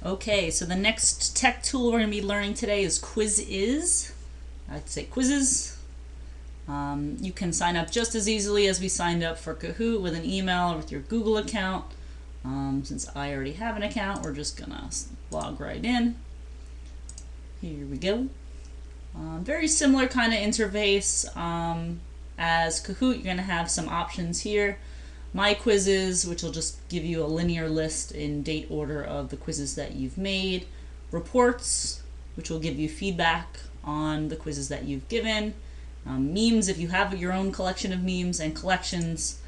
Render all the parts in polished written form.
Okay, so the next tech tool we're going to be learning today is Quizizz. I'd say Quizizz. You can sign up just as easily as we signed up for Kahoot with an email or with your Google account. Since I already have an account, we're just going to log right in. Here we go. Very similar kind of interface as Kahoot. You're going to have some options here. My quizzes, which will just give you a linear list in date order of the quizzes that you've made. Reports, which will give you feedback on the quizzes that you've given. Memes, if you have your own collection of memes, and collections,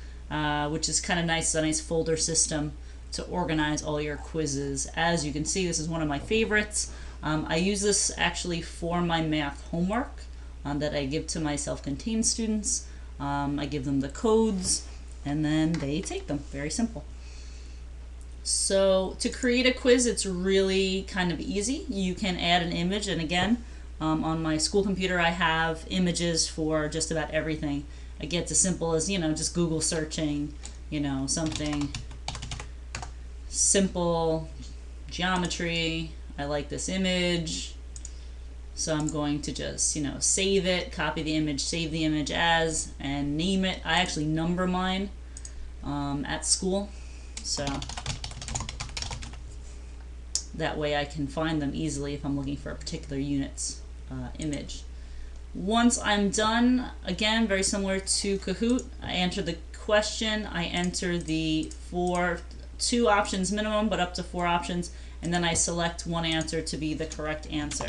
which is kind of nice. It's a nice folder system to organize all your quizzes. As you can see, this is one of my favorites. I use this actually for my math homework that I give to my self-contained students. I give them the codes and then they take them. Very simple. So to create a quiz, it's really kind of easy. You can add an image, and again, on my school computer I have images for just about everything. I get as simple as, just Google searching, something simple, geometry. I like this image, so I'm going to just, save it, copy the image, save the image as, and name it. I actually number mine at school, so that way I can find them easily if I'm looking for a particular unit's image. Once I'm done, again, very similar to Kahoot, I enter the question, I enter the 2 options minimum, but up to 4 options, and then I select one answer to be the correct answer.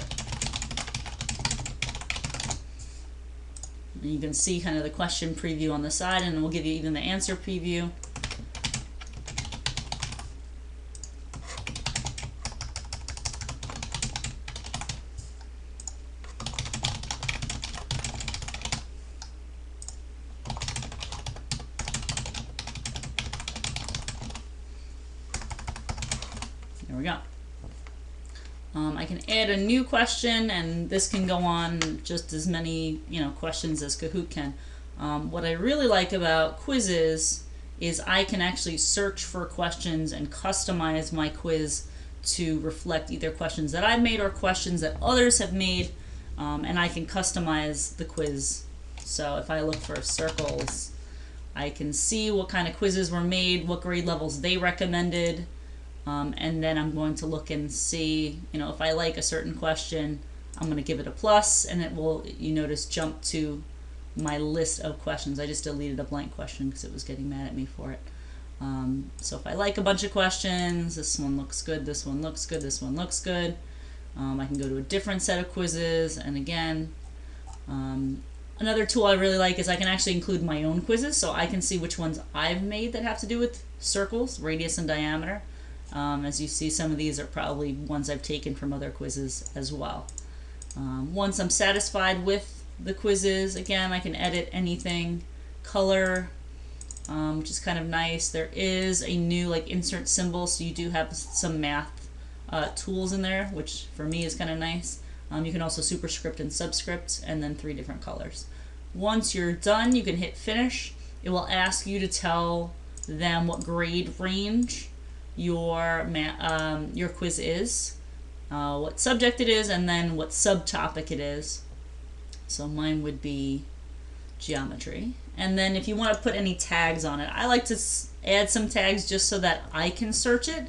And you can see kind of the question preview on the side, and we'll give you even the answer preview. There we go. I can add a new question, and this can go on just as many questions as Kahoot can. What I really like about Quizizz is I can actually search for questions and customize my quiz to reflect either questions that I've made or questions that others have made, and I can customize the quiz. So if I look for circles, I can see what kind of quizzes were made, what grade levels they recommended. And then I'm going to look and see, if I like a certain question, I'm going to give it a plus, and it will, you notice, jump to my list of questions. I just deleted a blank question because it was getting mad at me for it. So if I like a bunch of questions, this one looks good, this one looks good, this one looks good. I can go to a different set of quizzes, and again, another tool I really like is I can actually include my own quizzes, so I can see which ones I've made that have to do with circles, radius, and diameter. As you see, some of these are probably ones I've taken from other quizzes as well. Once I'm satisfied with the quizzes, again, I can edit anything. Color, which is kind of nice. There is a new insert symbol, so you do have some math tools in there, which for me is kind of nice. You can also superscript and subscript, and then 3 different colors. Once you're done, you can hit finish. It will ask you to tell them what grade range your quiz is, what subject it is, and then what subtopic it is. So mine would be geometry. And then if you want to put any tags on it, I like to add some tags just so that I can search it,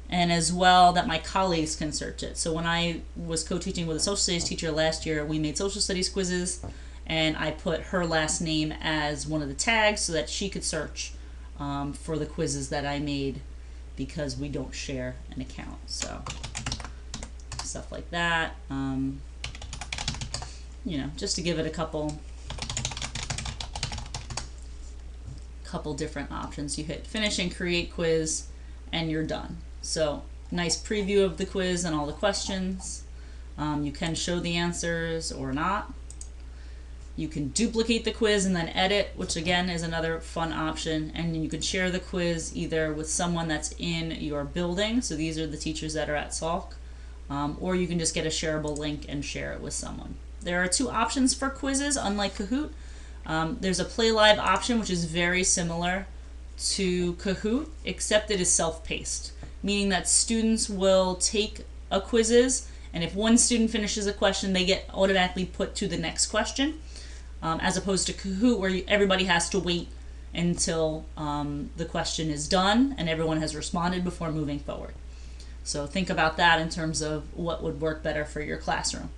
and as well that my colleagues can search it. So when I was co-teaching with a social studies teacher last year, we made social studies quizzes, and I put her last name as one of the tags so that she could search for the quizzes that I made, because we don't share an account. So stuff like that, just to give it a couple different options. You hit finish and create quiz, and you're done. So nice preview of the quiz and all the questions. You can show the answers or not. You can duplicate the quiz and then edit, which again is another fun option. And you can share the quiz either with someone that's in your building, so these are the teachers that are at Salk, or you can just get a shareable link and share it with someone. There are 2 options for quizzes, unlike Kahoot. There's a Play Live option, which is very similar to Kahoot, except it is self-paced. meaning that students will take a Quizizz, and if one student finishes a question, they get automatically put to the next question, as opposed to Kahoot, where everybody has to wait until the question is done and everyone has responded before moving forward. So think about that in terms of what would work better for your classroom.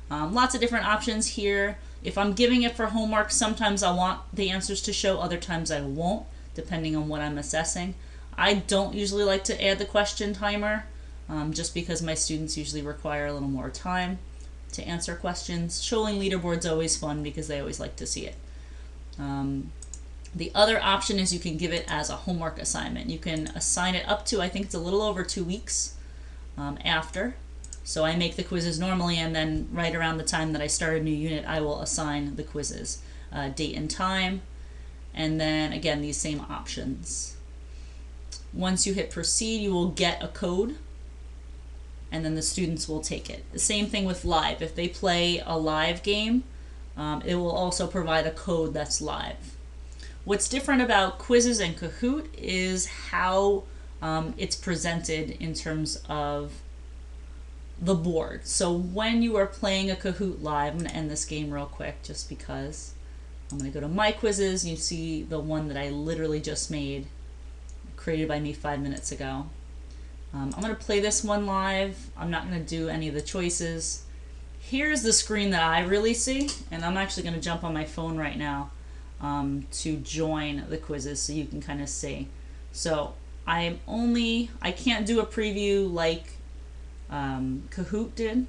Lots of different options here. If I'm giving it for homework, sometimes I want the answers to show, other times I won't, depending on what I'm assessing. I don't usually like to add the question timer, just because my students usually require a little more time to answer questions. Showing leaderboard's always fun because they always like to see it. The other option is you can give it as a homework assignment. You can assign it up to, I think it's a little over 2 weeks after. So I make the quizzes normally, and then right around the time that I start a new unit, I will assign the quizzes, date and time, and then again these same options. Once you hit proceed, you will get a code, and then the students will take it. The same thing with live. If they play a live game, it will also provide a code that's live. What's different about Quizizz and Kahoot is how it's presented in terms of the board. So when you are playing a Kahoot live, I'm going to end this game real quick just because. I'm going to go to my Quizizz. You see the one that I literally just made, created by me 5 minutes ago. I'm going to play this one live. I'm not going to do any of the choices. Here's the screen that I really see, and I'm actually going to jump on my phone right now to join the Quizizz so you can kind of see. So I can't do a preview like Kahoot did,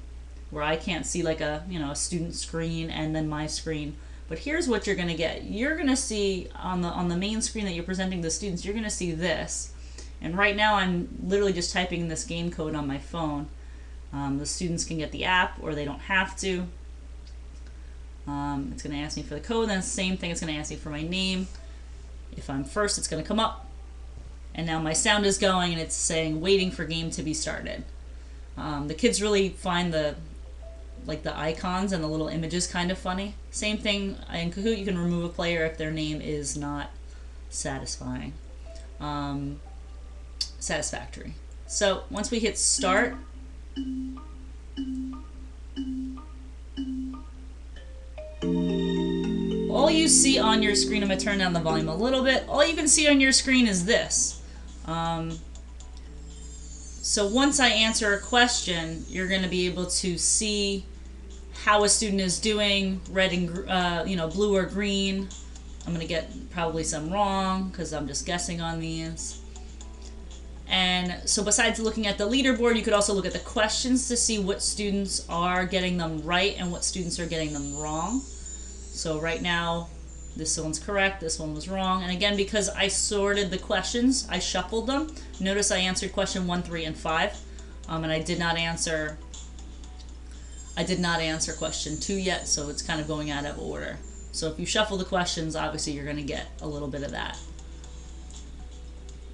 where I can't see like a student screen and then my screen. But here's what you're going to get. You're going to see on the main screen that you're presenting to the students, you're going to see this. And right now I'm literally just typing in this game code on my phone. The students can get the app, or they don't have to. It's going to ask me for the code, then the same thing, it's going to ask me for my name. If I'm first, it's going to come up. And now my sound is going, and it's saying waiting for game to be started. The kids really find the icons and the little images kind of funny. Same thing in Kahoot, you can remove a player if their name is not satisfactory. So once we hit start, all you see on your screen, I'm going to turn down the volume a little bit, all you can see on your screen is this. So once I answer a question, you're going to be able to see how a student is doing, red and blue or green. I'm going to get probably some wrong because I'm just guessing on these. And so besides looking at the leaderboard, you could also look at the questions to see what students are getting them right and what students are getting them wrong. So right now, this one's correct, this one was wrong. And again, because I sorted the questions, I shuffled them. Notice I answered question 1, 3, and 5. And I did not answer question 2 yet, so it's kind of going out of order. So if you shuffle the questions, obviously you're going to get a little bit of that.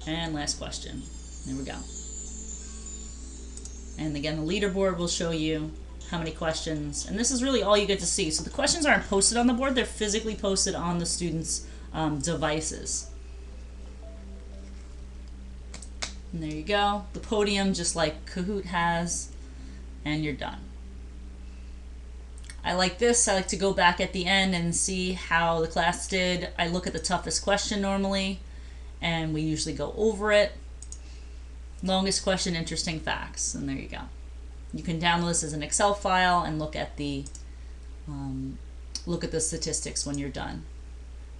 And last question. There we go. And again, the leaderboard will show you how many questions, and this is really all you get to see. So the questions aren't posted on the board, they're physically posted on the students' devices. And there you go. The podium, just like Kahoot has, and you're done. I like this. I like to go back at the end and see how the class did. I look at the toughest question normally, and we usually go over it. Longest question, interesting facts, and there you go. You can download this as an Excel file and look at the statistics when you're done.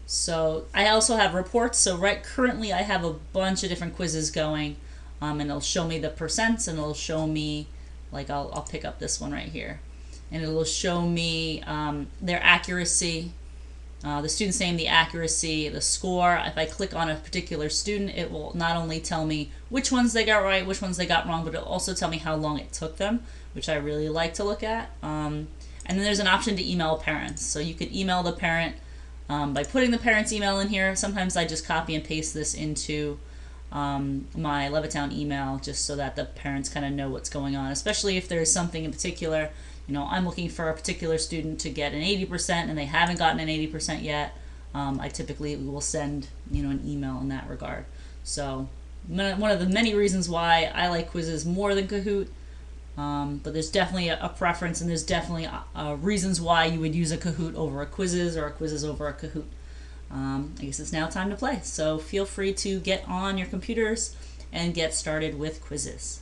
So I also have reports. So currently I have a bunch of different quizzes going, and it'll show me the percents, and it'll show me, like I'll pick up this one right here, and it'll show me their accuracy, the student's name, the accuracy, the score. If I click on a particular student, it will not only tell me which ones they got right, which ones they got wrong, but it'll also tell me how long it took them, which I really like to look at. And then there's an option to email parents. So you could email the parent by putting the parent's email in here. Sometimes I just copy and paste this into my Levittown email just so that the parents kind of know what's going on, especially if there's something in particular. I'm looking for a particular student to get an 80% and they haven't gotten an 80% yet. I typically will send an email in that regard. So one of the many reasons why I like Quizizz more than Kahoot. But there's definitely a preference, and there's definitely reasons why you would use a Kahoot over a Quizizz or a Quizizz over a Kahoot. I guess it's now time to play. So feel free to get on your computers and get started with Quizizz.